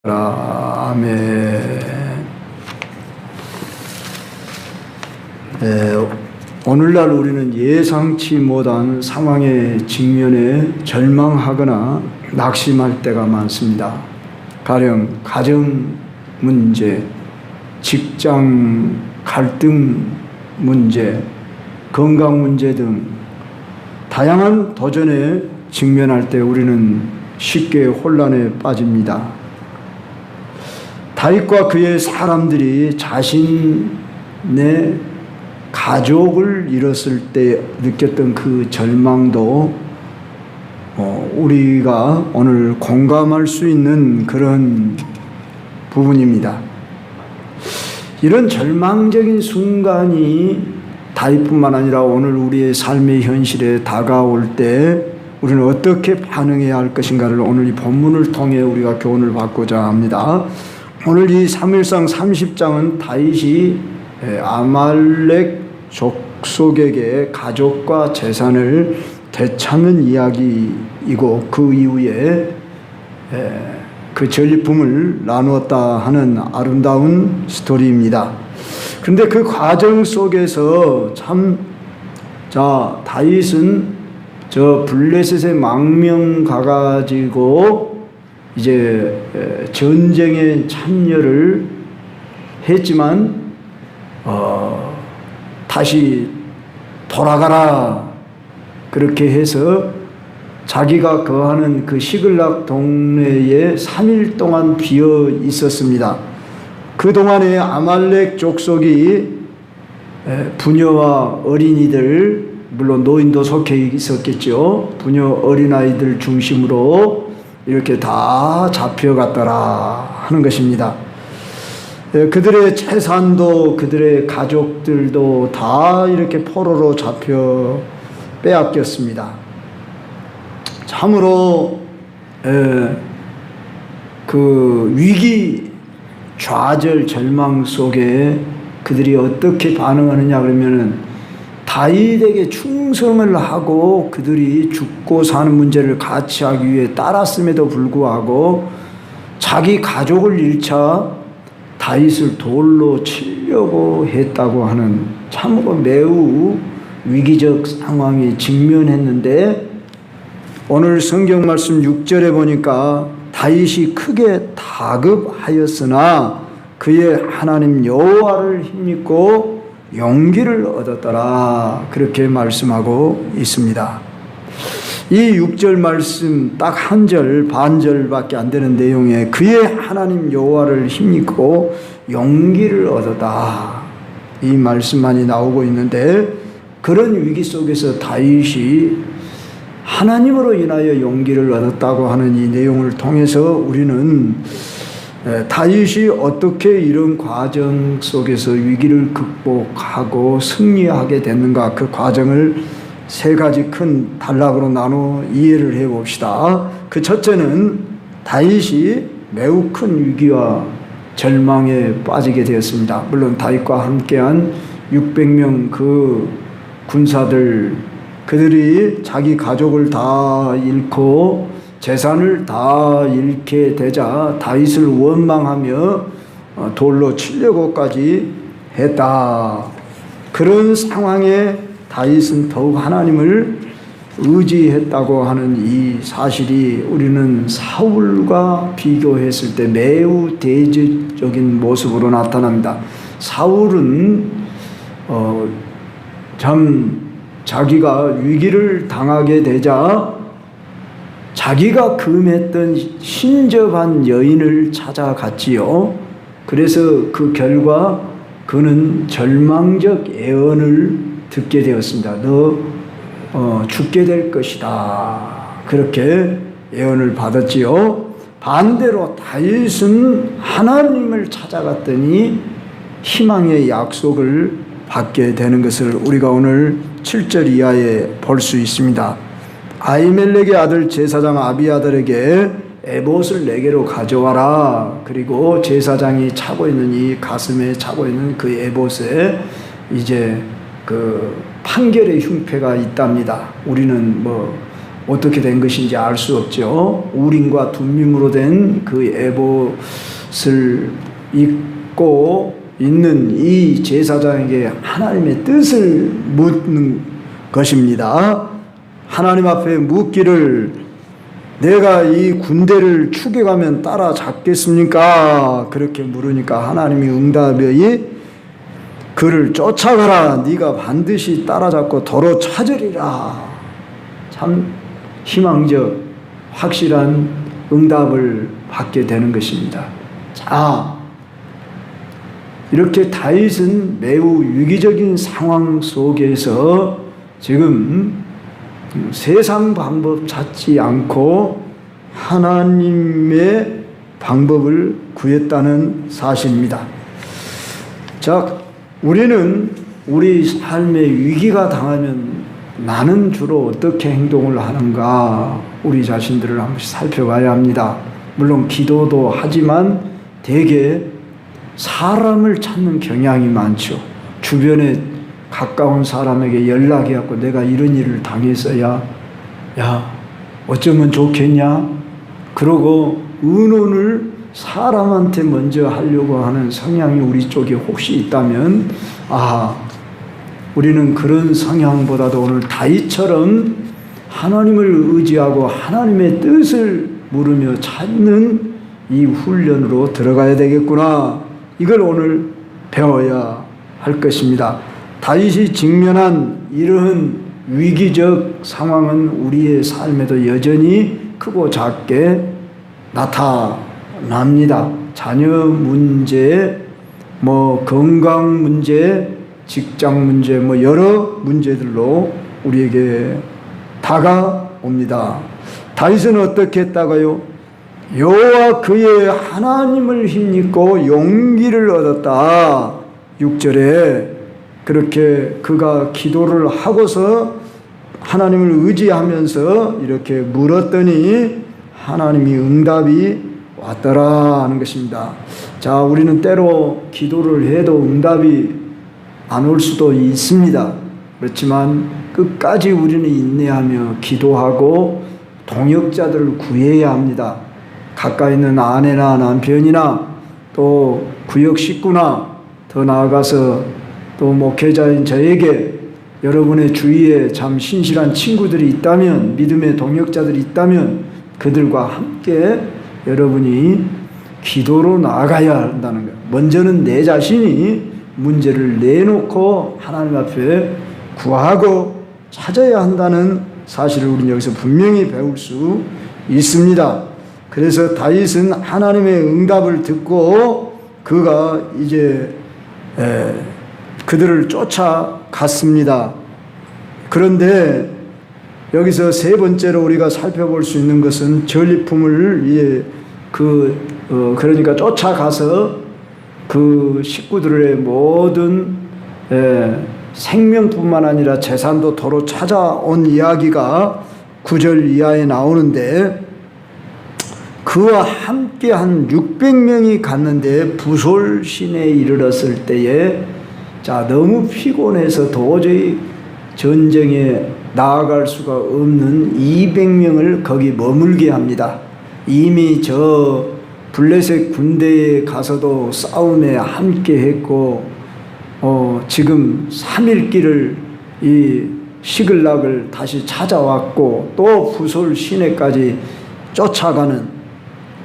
아멘. 오늘날 우리는 예상치 못한 상황에 직면해 절망하거나 낙심할 때가 많습니다. 가령 가정 문제, 직장 갈등 문제, 건강 문제 등 다양한 도전에 직면할 때 우리는 쉽게 혼란에 빠집니다. 다윗과 그의 사람들이 자신의 가족을 잃었을 때 느꼈던 그 절망도 우리가 오늘 공감할 수 있는 그런 부분입니다. 이런 절망적인 순간이 다윗뿐만 아니라 오늘 우리의 삶의 현실에 다가올 때 우리는 어떻게 반응해야 할 것인가를 오늘 이 본문을 통해 우리가 교훈을 받고자 합니다. 오늘 이 사무엘상 30장은 다윗이 아말렉 족속에게 가족과 재산을 되찾는 이야기이고 그 이후에 그 전리품을 나누었다 하는 아름다운 스토리입니다. 그런데 그 과정 속에서 다윗은 저 블레셋의 망명 가가지고 이제 전쟁에 참여를 했지만 다시 돌아가라 그렇게 해서 자기가 거하는 그 시글락 동네에 3일 동안 비어 있었습니다. 그동안에 아말렉 족속이 부녀와 어린이들, 물론 노인도 속해 있었겠죠. 부녀 어린아이들 중심으로 이렇게 다 잡혀갔더라 하는 것입니다. 그들의 재산도 그들의 가족들도 다 이렇게 포로로 잡혀 빼앗겼습니다. 참으로 그 위기 좌절 절망 속에 그들이 어떻게 반응하느냐 그러면은 다윗에게 충성을 하고 그들이 죽고 사는 문제를 같이 하기 위해 따랐음에도 불구하고 자기 가족을 잃자 다윗을 돌로 치려고 했다고 하는 참으로 매우 위기적 상황에 직면했는데 오늘 성경 말씀 6절에 보니까 다윗이 크게 다급하였으나 그의 하나님 여호와를 힘입고 용기를 얻었더라 그렇게 말씀하고 있습니다. 이 6절 말씀 딱 한 절 반절밖에 안 되는 내용에 그의 하나님 여호와를 힘입고 용기를 얻었다 이 말씀만이 나오고 있는데 그런 위기 속에서 다윗이 하나님으로 인하여 용기를 얻었다고 하는 이 내용을 통해서 우리는 다윗이 어떻게 이런 과정 속에서 위기를 극복하고 승리하게 됐는가 그 과정을 세 가지 큰 단락으로 나눠 이해를 해봅시다. 그 첫째는 다윗이 매우 큰 위기와 절망에 빠지게 되었습니다. 물론 다윗과 함께한 600명 그 군사들 그들이 자기 가족을 다 잃고 재산을 다 잃게 되자 다윗을 원망하며 돌로 치려고까지 했다. 그런 상황에 다윗은 더욱 하나님을 의지했다고 하는 이 사실이 우리는 사울과 비교했을 때 매우 대조적인 모습으로 나타납니다. 사울은 자기가 위기를 당하게 되자 자기가 금했던 신접한 여인을 찾아갔지요. 그래서 그 결과 그는 절망적 예언을 듣게 되었습니다. 너 죽게 될 것이다. 그렇게 예언을 받았지요. 반대로 다윗은 하나님을 찾아갔더니 희망의 약속을 받게 되는 것을 우리가 오늘 7절 이하에 볼 수 있습니다. 아히멜렉의 아들 제사장 아비아달에게 에봇을 내게로 가져와라. 그리고 제사장이 차고 있는 이 가슴에 차고 있는 그 에봇에 이제 그 판결의 흉패가 있답니다. 우리는 어떻게 된 것인지 알 수 없죠. 우림과 둠밈으로 된 그 에봇을 입고 있는 이 제사장에게 하나님의 뜻을 묻는 것입니다. 하나님 앞에 묻기를 내가 이 군대를 추격하면 따라잡겠습니까? 그렇게 물으니까 하나님이 응답이 그를 쫓아가라. 네가 반드시 따라잡고 도로 찾으리라. 참 희망적 확실한 응답을 받게 되는 것입니다. 자, 이렇게 다윗은 매우 위기적인 상황 속에서 지금 세상 방법 찾지 않고 하나님의 방법을 구했다는 사실입니다. 자, 우리는 우리 삶에 위기가 당하면 나는 주로 어떻게 행동을 하는가 우리 자신들을 한 번씩 살펴봐야 합니다. 물론 기도도 하지만 대개 사람을 찾는 경향이 많죠. 주변에 가까운 사람에게 연락해갖고 내가 이런 일을 당했어야 야 어쩌면 좋겠냐 그러고 의논을 사람한테 먼저 하려고 하는 성향이 우리 쪽에 혹시 있다면 우리는 그런 성향보다도 오늘 다윗처럼 하나님을 의지하고 하나님의 뜻을 물으며 찾는 이 훈련으로 들어가야 되겠구나. 이걸 오늘 배워야 할 것입니다. 다윗이 직면한 이러한 위기적 상황은 우리의 삶에도 여전히 크고 작게 나타납니다. 자녀 문제, 건강 문제, 직장 문제, 여러 문제들로 우리에게 다가옵니다. 다윗은 어떻게 했다가요? 여호와 그의 하나님을 힘입고 용기를 얻었다. 6절에 그렇게 그가 기도를 하고서 하나님을 의지하면서 이렇게 물었더니 하나님이 응답이 왔더라 하는 것입니다. 자, 우리는 때로 기도를 해도 응답이 안 올 수도 있습니다. 그렇지만 끝까지 우리는 인내하며 기도하고 동역자들을 구해야 합니다. 가까이 있는 아내나 남편이나 또 구역 식구나 더 나아가서 또 목회자인 저에게 여러분의 주위에 참 신실한 친구들이 있다면 믿음의 동역자들이 있다면 그들과 함께 여러분이 기도로 나아가야 한다는 거예요. 먼저는 내 자신이 문제를 내놓고 하나님 앞에 구하고 찾아야 한다는 사실을 우리는 여기서 분명히 배울 수 있습니다. 그래서 다윗은 하나님의 응답을 듣고 그가 이제 그들을 쫓아갔습니다. 그런데 여기서 세 번째로 우리가 살펴볼 수 있는 것은 전리품을 그러니까 쫓아가서 그 식구들의 모든 생명뿐만 아니라 재산도 도로 찾아온 이야기가 9절 이하에 나오는데 그와 함께 한 600명이 갔는데 부솔신에 이르렀을 때에 너무 피곤해서 도저히 전쟁에 나아갈 수가 없는 200명을 거기 머물게 합니다. 이미 저 블레셋 군대에 가서도 싸움에 함께 했고 지금 3일 길을 이 시글락을 다시 찾아왔고 또 부솔 시내까지 쫓아가는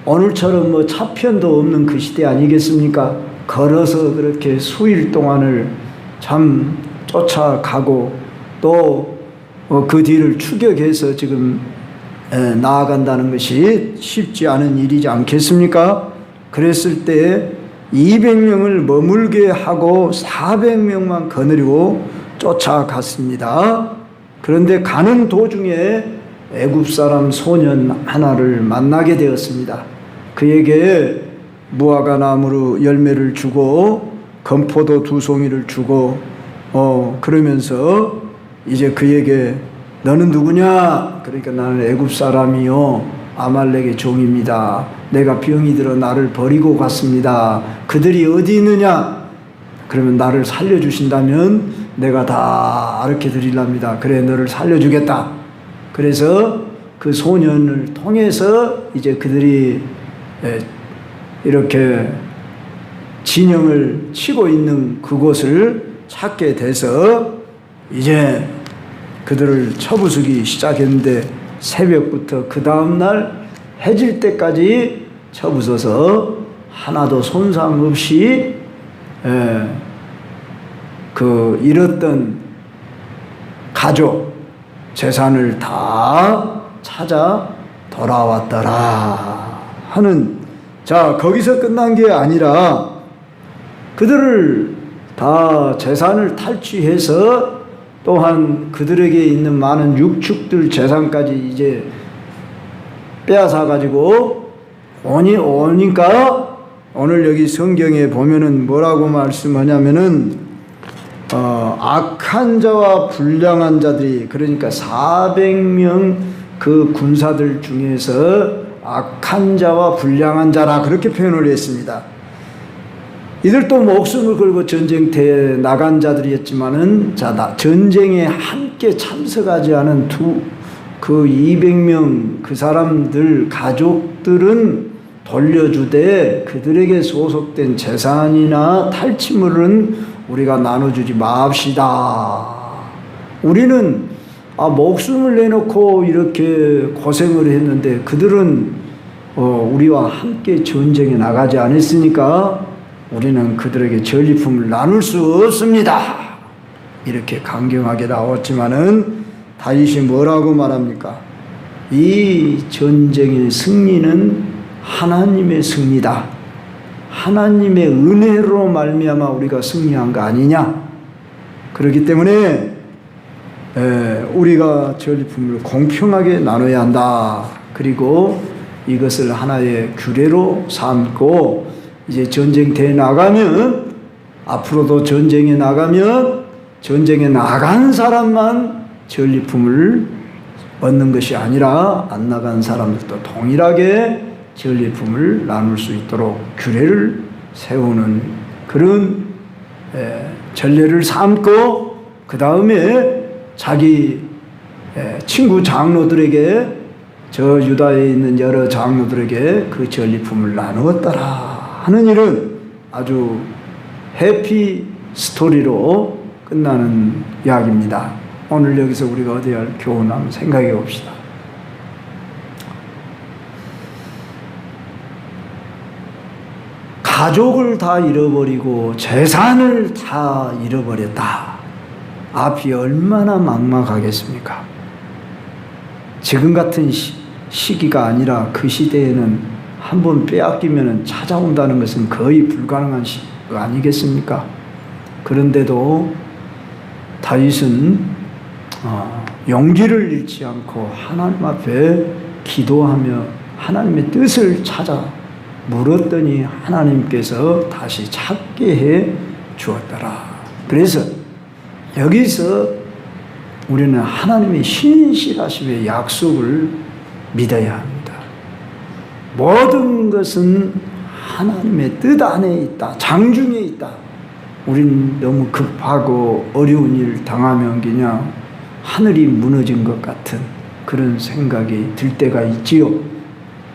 오늘처럼 차편도 없는 그 시대 아니겠습니까? 걸어서 그렇게 수일 동안을 참 쫓아가고 또 그 뒤를 추격해서 지금 나아간다는 것이 쉽지 않은 일이지 않겠습니까? 그랬을 때 200명을 머물게 하고 400명만 거느리고 쫓아갔습니다. 그런데 가는 도중에 애굽 사람 소년 하나를 만나게 되었습니다. 그에게 무화과 나무로 열매를 주고 건포도 2송이를 주고 그러면서 이제 그에게 너는 누구냐? 그러니까 나는 애굽 사람이요 아말렉의 종입니다. 내가 병이 들어 나를 버리고 갔습니다. 그들이 어디 있느냐? 그러면 나를 살려주신다면 내가 다 아르켜 드리랍니다. 그래 너를 살려주겠다. 그래서 그 소년을 통해서 이제 그들이 이렇게 진영을 치고 있는 그곳을 찾게 돼서 이제 그들을 쳐부수기 시작했는데 새벽부터 그 다음날 해질 때까지 쳐부숴서 하나도 손상 없이 그 잃었던 가족 재산을 다 찾아 돌아왔더라 하는, 자, 거기서 끝난 게 아니라 그들을 다 재산을 탈취해서 또한 그들에게 있는 많은 육축들 재산까지 이제 빼앗아 가지고 오니까 오늘 여기 성경에 보면은 뭐라고 말씀하냐면은 악한 자와 불량한 자들이, 그러니까 400명 그 군사들 중에서 악한 자와 불량한 자라 그렇게 표현을 했습니다. 이들도 목숨을 걸고 전쟁터에 나간 자들이었지만은 전쟁에 함께 참석하지 않은 그 200명 그 사람들 가족들은 돌려주되 그들에게 소속된 재산이나 탈취물은 우리가 나눠주지 맙시다. 우리는 목숨을 내놓고 이렇게 고생을 했는데 그들은 우리와 함께 전쟁에 나가지 않았으니까 우리는 그들에게 전리품을 나눌 수 없습니다. 이렇게 강경하게 나왔지만은 다윗이 뭐라고 말합니까? 이 전쟁의 승리는 하나님의 승리다. 하나님의 은혜로 말미암아 우리가 승리한 거 아니냐. 그렇기 때문에 우리가 전리품을 공평하게 나눠야 한다. 그리고 이것을 하나의 규례로 삼고 이제 전쟁터에 나가면, 앞으로도 전쟁에 나가면 전쟁에 나간 사람만 전리품을 얻는 것이 아니라 안 나간 사람들도 동일하게 전리품을 나눌 수 있도록 규례를 세우는 그런 전례를 삼고 그 다음에 자기 친구 장로들에게, 저 유다에 있는 여러 장로들에게 그 전리품을 나누었더라 하는 일은 아주 해피 스토리로 끝나는 이야기입니다. 오늘 여기서 우리가 얻어야 할 교훈 한번 생각해 봅시다. 가족을 다 잃어버리고 재산을 다 잃어버렸다. 앞이 얼마나 막막하겠습니까? 지금 같은 시기가 아니라 그 시대에는 한번 빼앗기면 찾아온다는 것은 거의 불가능한 거 아니겠습니까? 그런데도 다윗은 용기를 잃지 않고 하나님 앞에 기도하며 하나님의 뜻을 찾아 물었더니 하나님께서 다시 찾게 해 주었더라. 그래서 여기서 우리는 하나님의 신실하심의 약속을 믿어야 합니다. 모든 것은 하나님의 뜻 안에 있다. 장중에 있다. 우린 너무 급하고 어려운 일 당하면 그냥 하늘이 무너진 것 같은 그런 생각이 들 때가 있지요.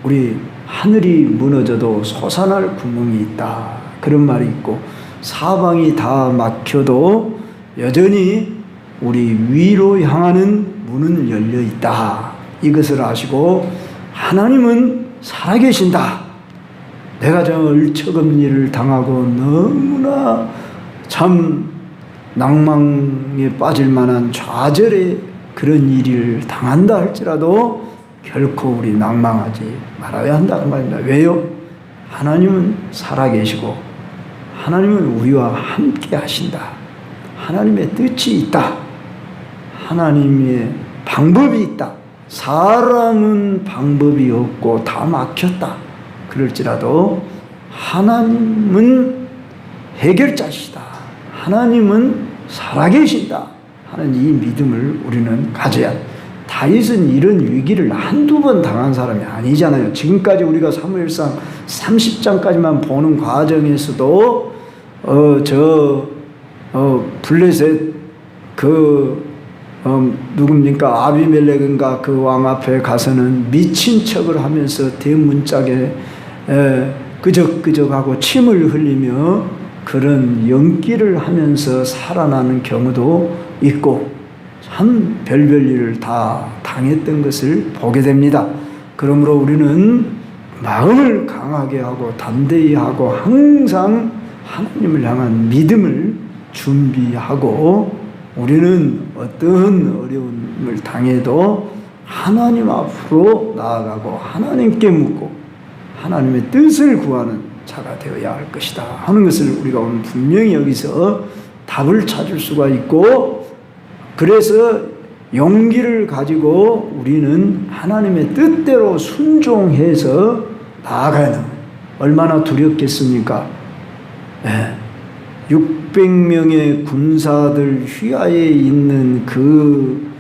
우리 하늘이 무너져도 솟아날 구멍이 있다. 그런 말이 있고, 사방이 다 막혀도 여전히 우리 위로 향하는 문은 열려 있다. 이것을 아시고 하나님은 살아계신다. 내가 저 얼척없는 일을 당하고 너무나 참 낭망에 빠질 만한 좌절의 그런 일을 당한다 할지라도 결코 우리 낭망하지 말아야 한다는 말입니다. 왜요? 하나님은 살아계시고 하나님은 우리와 함께 하신다. 하나님의 뜻이 있다. 하나님의 방법이 있다. 사람은 방법이 없고 다 막혔다. 그럴지라도 하나님은 해결자시다. 하나님은 살아계신다 하는 이 믿음을 우리는 가져야 합니다. 다윗은 이런 위기를 한두 번 당한 사람이 아니잖아요. 지금까지 우리가 사무엘상 30장까지만 보는 과정에서도 블레셋 그 누굽니까? 아비멜렉인가 그 왕 앞에 가서는 미친 척을 하면서 대문짝에 끄적끄적하고 침을 흘리며 그런 연기를 하면서 살아나는 경우도 있고 참 별별 일을 다 당했던 것을 보게 됩니다. 그러므로 우리는 마음을 강하게 하고 담대히 하고 항상 하나님을 향한 믿음을 준비하고 우리는 어떤 어려움을 당해도 하나님 앞으로 나아가고 하나님께 묻고 하나님의 뜻을 구하는 자가 되어야 할 것이다 하는 것을 우리가 오늘 분명히 여기서 답을 찾을 수가 있고, 그래서 용기를 가지고 우리는 하나님의 뜻대로 순종해서 나아가야 합니다. 얼마나 두렵겠습니까? 600명의 군사들 휘하에 있는 그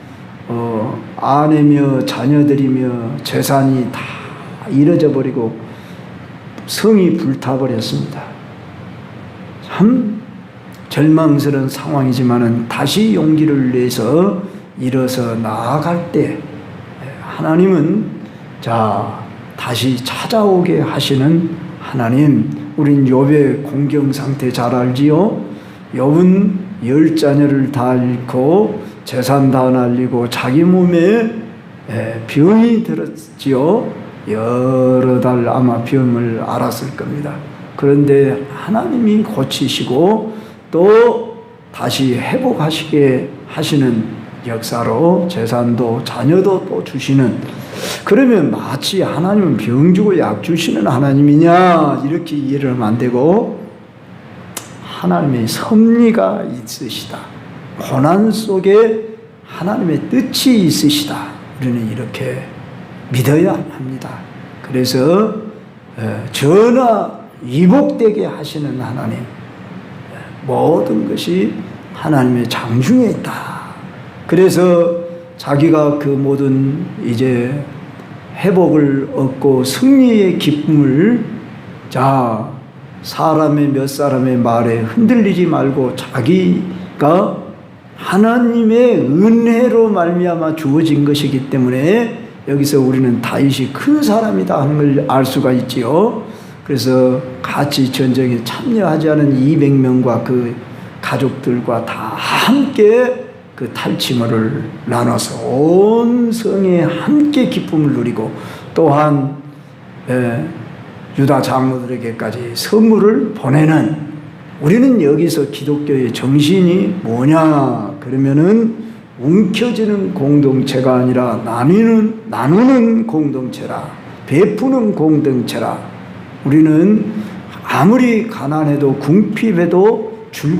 아내며 자녀들이며 재산이 다 잃어져 버리고 성이 불타버렸습니다. 참 절망스러운 상황이지만은 다시 용기를 내서 일어서 나아갈 때 하나님은 다시 찾아오게 하시는 하나님. 우린 욥의 공경 상태 잘 알지요? 욥은 10자녀를 다 잃고 재산 다 날리고 자기 몸에 병이 들었지요. 여러 달 아마 병을 앓았을 겁니다. 그런데 하나님이 고치시고 또 다시 회복하시게 하시는 역사로 재산도 자녀도 또 주시는, 그러면 마치 하나님은 병 주고 약 주시는 하나님이냐 이렇게 이해를 하면 안 되고, 하나님의 섭리가 있으시다, 고난 속에 하나님의 뜻이 있으시다, 우리는 이렇게 믿어야 합니다. 그래서 전하 이복되게 하시는 하나님, 모든 것이 하나님의 장중에 있다. 그래서 자기가 그 모든 이제 회복을 얻고 승리의 기쁨을 사람의 몇 사람의 말에 흔들리지 말고 자기가 하나님의 은혜로 말미암아 주어진 것이기 때문에 여기서 우리는 다윗이 큰 사람이다 하는 걸 알 수가 있지요. 그래서 같이 전쟁에 참여하지 않은 200명과 그 가족들과 다 함께 그 탈취물을 나눠서 온 성에 함께 기쁨을 누리고, 또한 유다 장로들에게까지 선물을 보내는, 우리는 여기서 기독교의 정신이 뭐냐 그러면은 움켜쥐는 공동체가 아니라 나누는 공동체라, 베푸는 공동체라. 우리는 아무리 가난해도 궁핍해도 줄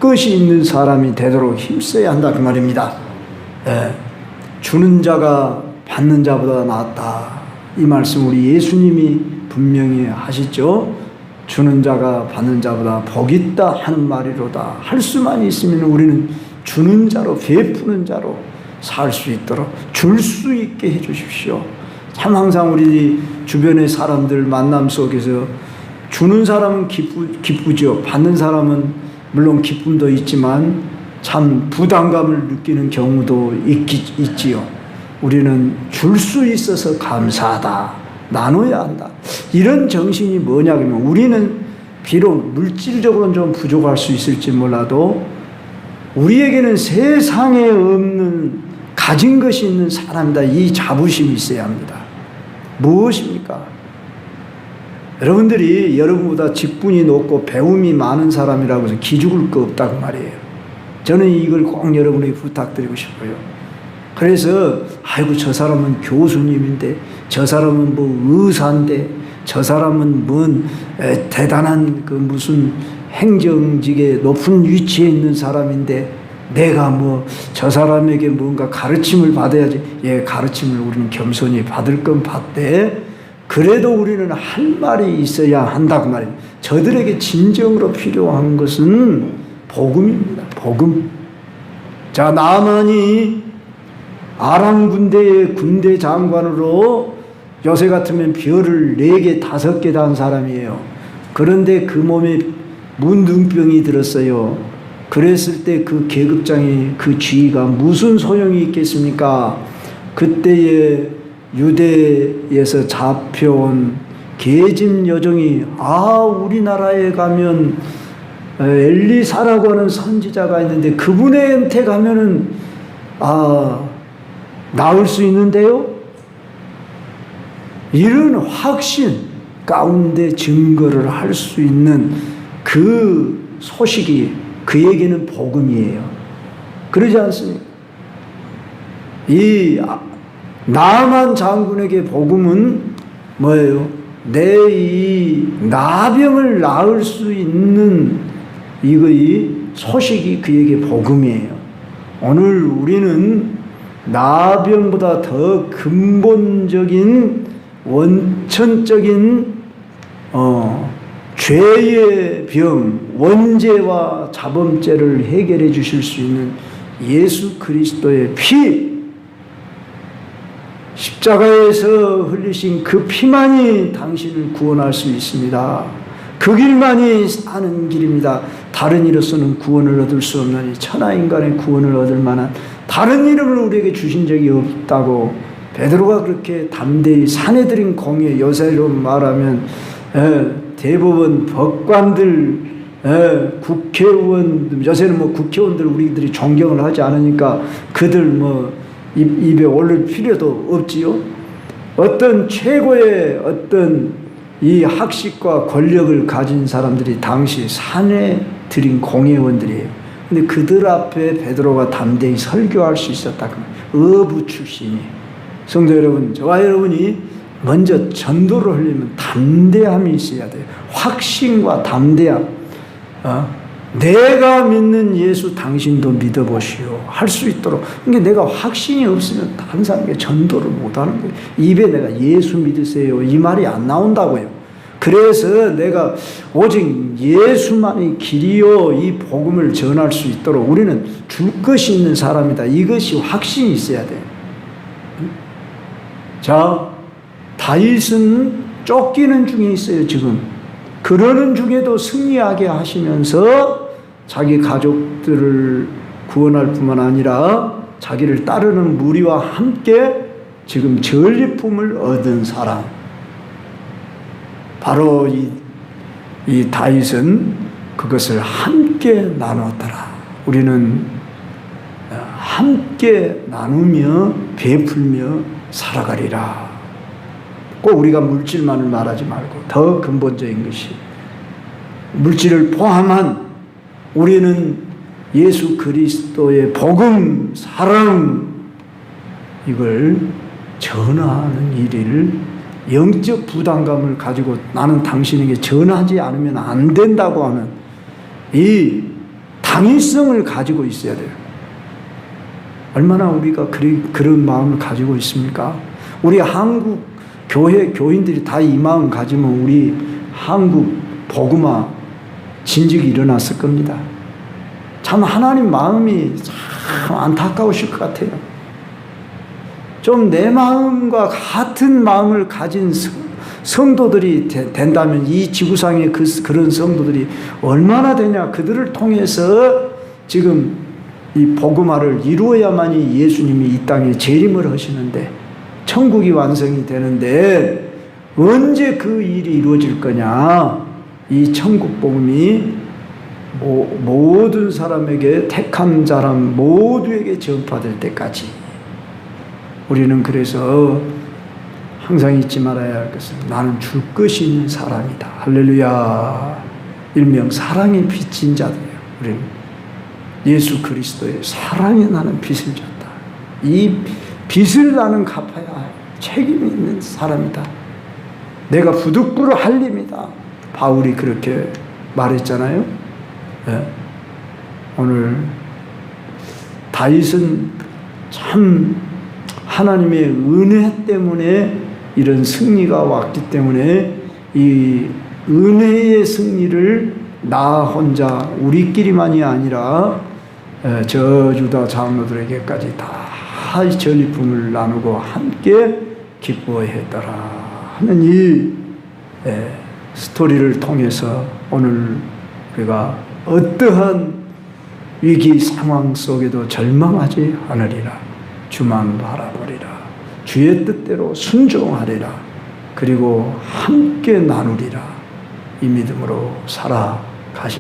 것이 있는 사람이 되도록 힘써야 한다 그 말입니다. 주는 자가 받는 자보다 낫다, 이 말씀 우리 예수님이 분명히 하시죠. 주는 자가 받는 자보다 복이 있다 하는 말이로다. 할 수만 있으면 우리는 주는 자로, 베푸는 자로 살 수 있도록 줄 수 있게 해 주십시오. 참 항상 우리 주변의 사람들 만남 속에서 주는 사람은 기쁘죠. 받는 사람은 물론 기쁨도 있지만 참 부담감을 느끼는 경우도 있지요. 우리는 줄 수 있어서 감사하다, 나눠야 한다, 이런 정신이 뭐냐 그러면, 우리는 비록 물질적으로는 좀 부족할 수 있을지 몰라도 우리에게는 세상에 없는 가진 것이 있는 사람이다, 이 자부심이 있어야 합니다. 무엇입니까? 여러분들이 여러분보다 직분이 높고 배움이 많은 사람이라고 해서 기죽을 거 없다고 말이에요. 저는 이걸 꼭 여러분에게 부탁드리고 싶어요. 그래서 아이고 저 사람은 교수님인데, 저 사람은 뭐 의사인데, 저 사람은 뭔 대단한 그 무슨 행정직에 높은 위치에 있는 사람인데 내가 뭐 저 사람에게 뭔가 가르침을 받아야지. 가르침을 우리는 겸손히 받을 건 받되, 그래도 우리는 할 말이 있어야 한다고 말입니다. 저들에게 진정으로 필요한 것은 복음입니다. 복음. 나만이 아람 군대의 군대 장관으로 요새 같으면 별을 4개, 5개 단 사람이에요. 그런데 그 몸에 문둥병이 들었어요. 그랬을 때 그 계급장의 그 지위가 무슨 소용이 있겠습니까? 그때에 유대에서 잡혀온 계집 여종이 우리나라에 가면 엘리사라고 하는 선지자가 있는데 그분한테 가면은 나을 수 있는데요? 이런 확신 가운데 증거를 할 수 있는 그 소식이 그에게는 복음이에요. 그러지 않습니까? 이 나만 장군에게 복음은 뭐예요? 내 이 나병을 낳을 수 있는 이거의 소식이 그에게 복음이에요. 오늘 우리는 나병보다 더 근본적인 원천적인 죄의 병, 원죄와 자범죄를 해결해 주실 수 있는 예수 그리스도의 피, 십자가에서 흘리신 그 피만이 당신을 구원할 수 있습니다. 그 길만이 사는 길입니다. 다른 이로서는 구원을 얻을 수 없나니 천하인간의 구원을 얻을 만한 다른 이름을 우리에게 주신 적이 없다고 베드로가 그렇게 담대히 사내들인 공예, 요새로 말하면 대법원 법관들, 국회의원, 요새는 국회의원들 우리들이 존경을 하지 않으니까 그들 입에 올릴 필요도 없지요. 어떤 최고의 어떤 이 학식과 권력을 가진 사람들이 당시 사내들인 공회의원들이에요. 근데 그들 앞에 베드로가 담대히 설교할 수 있었다. 어부 출신이. 성도 여러분, 저와 여러분이 먼저 전도를 하려면 담대함이 있어야 돼요. 확신과 담대함. 내가 믿는 예수 당신도 믿어보시오. 할 수 있도록. 그러니까 내가 확신이 없으면 다른 사람에게 전도를 못하는 거예요. 입에 내가 예수 믿으세요. 이 말이 안 나온다고요. 그래서 내가 오직 예수만이 길이요. 이 복음을 전할 수 있도록 우리는 줄 것이 있는 사람이다. 이것이 확신이 있어야 돼요. 자, 다윗은 쫓기는 중에 있어요, 지금. 그러는 중에도 승리하게 하시면서 자기 가족들을 구원할 뿐만 아니라 자기를 따르는 무리와 함께 지금 전리품을 얻은 사람. 바로 이 다윗은 그것을 함께 나눴더라. 우리는 함께 나누며 베풀며 살아가리라. 꼭 우리가 물질만을 말하지 말고 더 근본적인 것이 물질을 포함한 우리는 예수 그리스도의 복음, 사랑 이걸 전하는 일을 영적 부담감을 가지고 나는 당신에게 전하지 않으면 안 된다고 하는 이 당위성을 가지고 있어야 돼요. 얼마나 우리가 그런 마음을 가지고 있습니까? 우리 한국 교회 교인들이 다 이 마음 가지면 우리 한국 복음화 진즉이 일어났을 겁니다. 참 하나님 마음이 참 안타까우실 것 같아요. 좀 내 마음과 같은 마음을 가진 성도들이 된다면 이 지구상에 그런 성도들이 얼마나 되냐. 그들을 통해서 지금 이 복음화를 이루어야만이 예수님이 이 땅에 재림을 하시는데 천국이 완성이 되는데 언제 그 일이 이루어질 거냐. 이 천국 복음이 모든 사람에게 택한 사람 모두에게 전파될 때까지 우리는 그래서 항상 잊지 말아야 할 것은 나는 줄 것이 있는 사람이다. 할렐루야. 일명 사랑의 빚진 자들이에요. 우리는 예수 그리스도의 사랑에 나는 빚을 졌다. 이 빚을 나는 갚아야 책임이 있는 사람이다. 내가 부득불을 할림이다. 바울이 그렇게 말했잖아요. 네. 오늘 다윗은 참 하나님의 은혜 때문에 이런 승리가 왔기 때문에 이 은혜의 승리를 나 혼자 우리끼리만이 아니라 저 유다 장로들에게까지 다 전리품을 나누고 함께 기뻐했더라 하는 이 스토리를 통해서 오늘 우리가 어떠한 위기 상황 속에도 절망하지 않으리라. 주만 바라보리라. 주의 뜻대로 순종하리라. 그리고 함께 나누리라. 이 믿음으로 살아가시